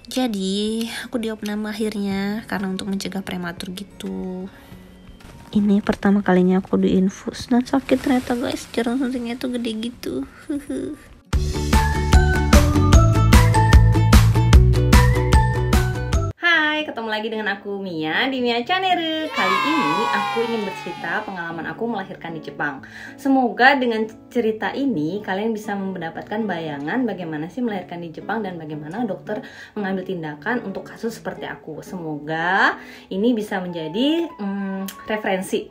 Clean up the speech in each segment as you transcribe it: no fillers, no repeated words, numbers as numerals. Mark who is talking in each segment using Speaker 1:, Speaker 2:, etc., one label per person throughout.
Speaker 1: Jadi aku diopnam akhirnya karena untuk mencegah prematur gitu. Ini pertama kalinya aku diinfus dan sakit ternyata guys, jarum suntiknya tuh gede gitu.
Speaker 2: Hai, ketemu lagi dengan aku Mia di Mia Channel. Kali ini aku ingin bercerita pengalaman aku melahirkan di Jepang. Semoga dengan cerita ini kalian bisa mendapatkan bayangan bagaimana sih melahirkan di Jepang dan bagaimana dokter mengambil tindakan untuk kasus seperti aku. Semoga ini bisa menjadi referensi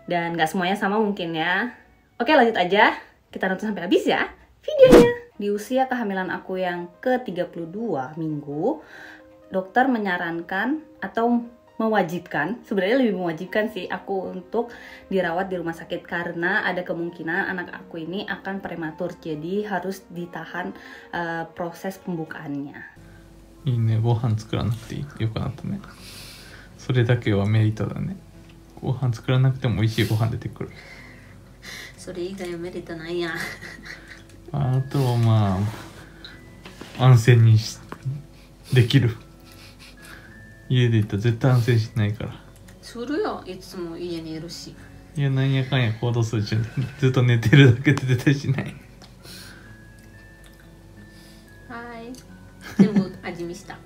Speaker 2: dan gak semuanya sama mungkin ya. Oke, lanjut aja, kita nonton sampai habis ya videonya. Di usia kehamilan aku yang ke-32 minggu, dokter menyarankan atau mewajibkan, sebenarnya lebih mewajibkan sih aku untuk dirawat di rumah sakit karena ada kemungkinan anak aku ini akan prematur, jadi harus ditahan proses pembukaannya.
Speaker 3: いいね、ご飯作らなくてよくなったね。それだけはメリットだね。ご飯作らなくても美味しいご飯出てくる。
Speaker 1: それ以外はメリットないや。
Speaker 3: あとはまあ安静にできる。家でいったら絶対安静しないから。
Speaker 1: するよ、いつも家にいるし。
Speaker 3: いや、なんやかんや行動するうちにずっと寝てるだけで絶対しない。
Speaker 1: はい。全部味見した。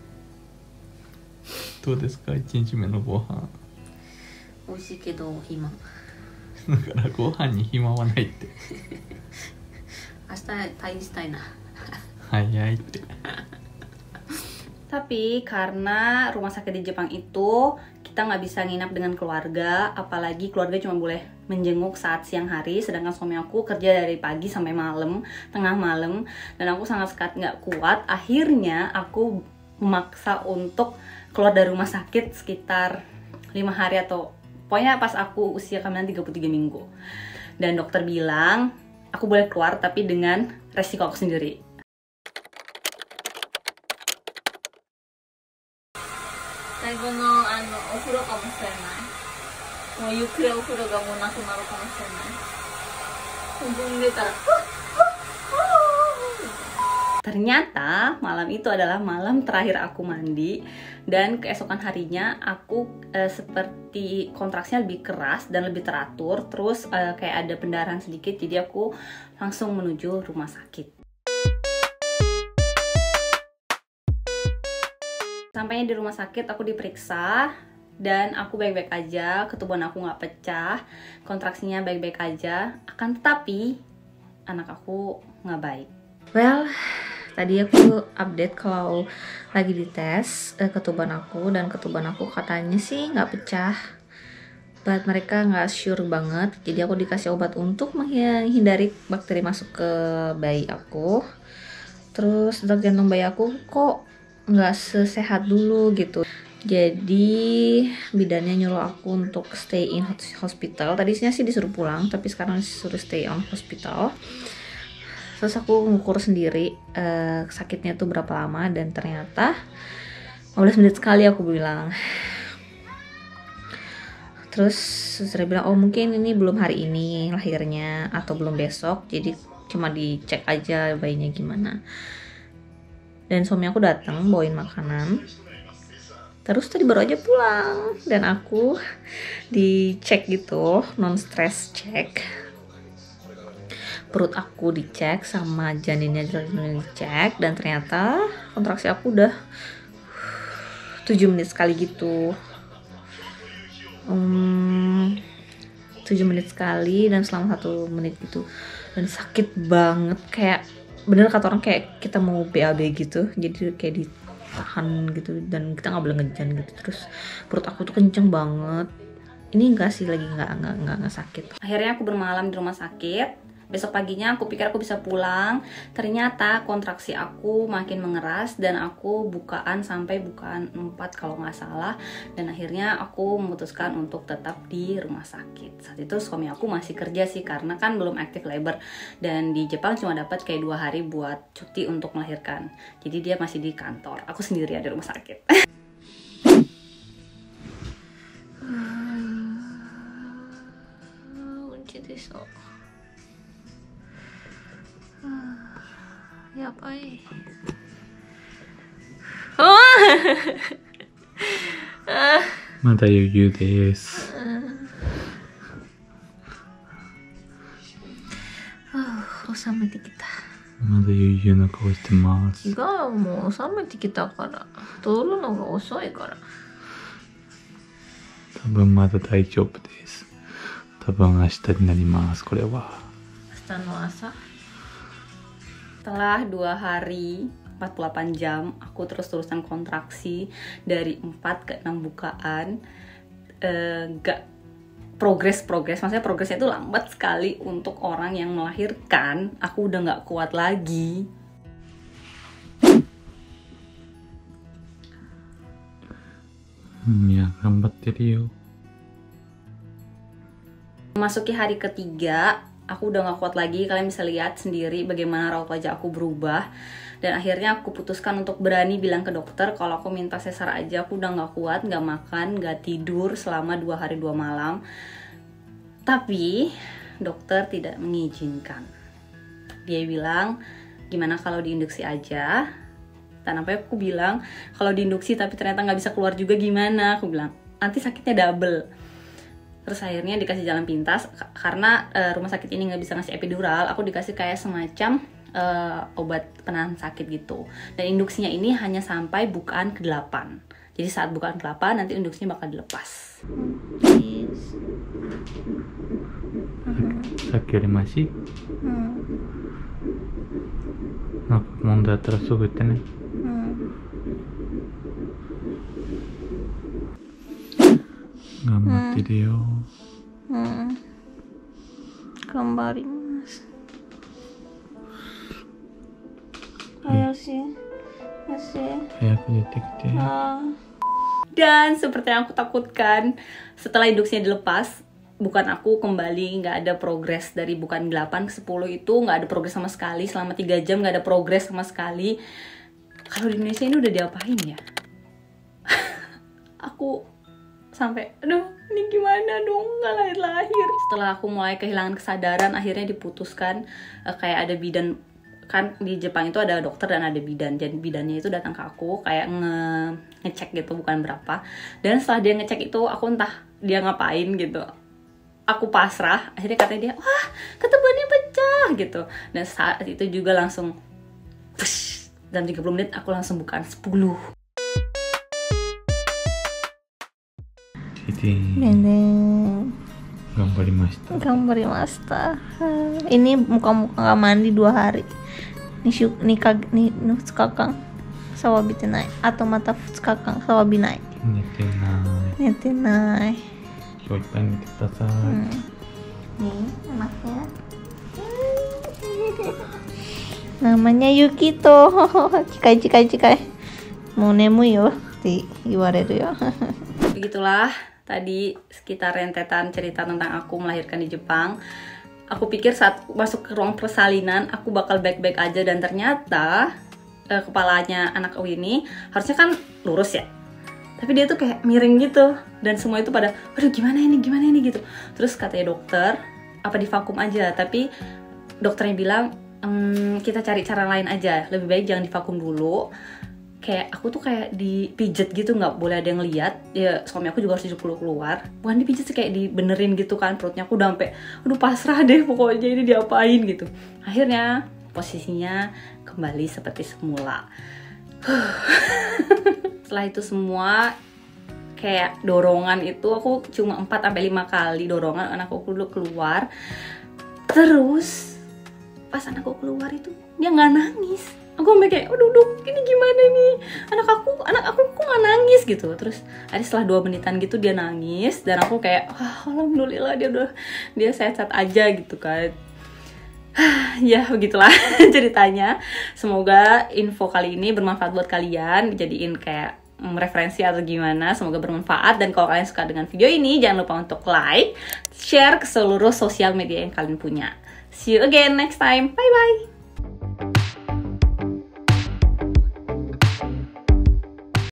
Speaker 3: どうですか、1日目のご飯。
Speaker 1: 美味しいけど暇。
Speaker 3: だからご飯に暇はないって。
Speaker 1: 明日退院したいな。
Speaker 3: 早いって。
Speaker 2: Tapi karena rumah sakit di Jepang itu kita nggak bisa nginap dengan keluarga, apalagi keluarga cuma boleh menjenguk saat siang hari, sedangkan suami aku kerja dari pagi sampai malam, tengah malam, dan aku sangat nggak kuat. Akhirnya aku memaksa untuk keluar dari rumah sakit sekitar 5 hari atau pokoknya pas aku usia kehamilan 33 minggu. Dan dokter bilang aku boleh keluar tapi dengan resiko aku sendiri.
Speaker 1: 最後のお風呂かもしれない。もうゆっくりお風呂がもうなくなるかもしれない。踏んでたら
Speaker 2: Ternyata malam itu adalah malam terakhir aku mandi dan keesokan harinya aku seperti kontraksinya lebih keras dan lebih teratur, terus kayak ada pendarahan sedikit, jadi aku langsung menuju rumah sakit. Sampainya di rumah sakit aku diperiksa dan aku baik-baik aja, ketuban aku nggak pecah, kontraksinya baik-baik aja. Akan tetapi anak aku nggak baik. Well, tadi aku update kalau lagi dites ketuban aku, dan ketuban aku katanya sih nggak pecah. But mereka nggak sure banget, jadi aku dikasih obat untuk menghindari bakteri masuk ke bayi aku. Terus detak jantung bayi aku kok nggak sesehat dulu gitu, jadi bidannya nyuruh aku untuk stay in hospital. Tadinya sih disuruh pulang, tapi sekarang disuruh stay on hospital. Terus aku ngukur sendiri sakitnya tuh berapa lama, dan ternyata 15 menit sekali aku bilang. Terus suster bilang, oh mungkin ini belum hari ini lahirnya atau belum besok, jadi cuma dicek aja bayinya gimana. Dan suami aku datang bawain makanan. Terus tadi baru aja pulang dan aku dicek gitu, non stress check. Perut aku dicek sama janinnya dicek, dan ternyata kontraksi aku udah 7 menit sekali gitu. 7 menit sekali dan selama 1 menit gitu, dan sakit banget, kayak bener kata orang kayak kita mau BAB gitu, jadi kayak ditahan gitu dan kita nggak boleh ngejan gitu. Terus perut aku tuh kenceng banget. Ini enggak sih, lagi nggak sakit. Akhirnya aku bermalam di rumah sakit. Besok paginya aku pikir aku bisa pulang, ternyata kontraksi aku makin mengeras dan aku bukaan sampai bukaan 4 kalau nggak salah, dan akhirnya aku memutuskan untuk tetap di rumah sakit. Saat itu suami aku masih kerja sih karena kan belum active labor, dan di Jepang cuma dapat kayak 2 hari buat cuti untuk melahirkan, jadi dia masih di kantor, aku sendiri di rumah sakit. Ya apa
Speaker 3: まだ余裕です。
Speaker 1: 収めてきた。
Speaker 3: まだ余裕な顔してます。
Speaker 1: 違う、もう収めてきたから。通るのが遅いから。
Speaker 3: 多分まだ大丈夫です。多分明日になります、これは。
Speaker 1: 明日の朝。
Speaker 2: Setelah 2 hari 48 jam aku terus-terusan kontraksi dari 4 ke 6 bukaan, gak progres, maksudnya progresnya itu lambat sekali untuk orang yang melahirkan. Aku udah gak kuat lagi.
Speaker 3: Ya, gambatte yo.
Speaker 2: Memasuki hari ketiga, aku udah gak kuat lagi. Kalian bisa lihat sendiri bagaimana raut wajah aku berubah. Dan akhirnya aku putuskan untuk berani bilang ke dokter kalau aku minta sesar aja. Aku udah gak kuat, gak makan, gak tidur selama 2 hari 2 malam. Tapi dokter tidak mengizinkan. Dia bilang, gimana kalau diinduksi aja? Dan apa aku bilang, kalau diinduksi tapi ternyata gak bisa keluar juga gimana? Aku bilang, nanti sakitnya double. Terus akhirnya dikasih jalan pintas. Karena rumah sakit ini gak bisa ngasih epidural, aku dikasih kayak semacam obat penahan sakit gitu. Dan induksinya ini hanya sampai bukaan ke-8. Jadi saat bukaan ke-8 nanti induksinya bakal dilepas.
Speaker 3: Sakit masih? Mondai attaらすぐ言ってね。頑張ってるよ。
Speaker 1: 頑張ります。早
Speaker 3: く出てきて。
Speaker 2: Dan seperti yang aku takutkan, setelah induksinya dilepas, bukan aku kembali nggak ada progres dari bukan 8 ke 10 itu nggak ada progres sama sekali. Selama 3 jam nggak ada progres sama sekali. Kalau di Indonesia ini udah diapain ya? Aku sampai, aduh ini gimana dong, nggak lahir-lahir. Setelah aku mulai kehilangan kesadaran, akhirnya diputuskan kayak ada bidan. Kan di Jepang itu ada dokter dan ada bidan. Jadi bidannya itu datang ke aku kayak ngecek gitu, bukan berapa. Dan setelah dia ngecek itu, aku entah dia ngapain gitu, aku pasrah. Akhirnya katanya dia, wah ketubannya pecah gitu. Dan saat itu juga langsung push, dalam 30 menit aku langsung bukaan 10.
Speaker 1: Gambarimashita. Ini muka-muka gak mandi 2 hari. Ni kakang sawabite nai. Atau mata 2日間 sawabi nai. Nete nai.
Speaker 3: Coba kita kudasai.
Speaker 1: Nih anaknya. Namanya Yukito. Cikai. Mau nemui yoって言われるよ.
Speaker 2: Begitulah tadi sekitar rentetan cerita tentang aku melahirkan di Jepang. Aku pikir saat masuk ke ruang persalinan aku bakal baik-baik aja, dan ternyata kepalanya anak aku ini harusnya kan lurus ya, tapi dia tuh kayak miring gitu. Dan semua itu pada, waduh gimana ini gitu. Terus katanya dokter, apa divakum aja, tapi dokternya bilang kita cari cara lain aja, lebih baik jangan divakum dulu. Kayak aku tuh kayak dipijet gitu, nggak boleh ada yang lihat ya. Suami aku juga harus disuruh keluar, bukan dipijet sih, kayak dibenerin gitu kan perutnya. Aku udah sampai aduh pasrah deh pokoknya, ini diapain gitu. Akhirnya posisinya kembali seperti semula. Setelah itu semua kayak dorongan itu, aku cuma 4-5 kali dorongan anak aku dulu keluar. Terus pas anak aku keluar itu dia nggak nangis. Aku sampai kayak, aduh ini gimana nih, anak aku kok nggak nangis gitu. Terus ada setelah 2 menitan gitu dia nangis, dan aku kayak, alhamdulillah dia sehat-sehat aja gitu kan. Ya begitulah ceritanya. Semoga info kali ini bermanfaat buat kalian, dijadiin kayak referensi atau gimana. Semoga bermanfaat, dan kalau kalian suka dengan video ini jangan lupa untuk like, share ke seluruh sosial media yang kalian punya. See you again next time, bye bye.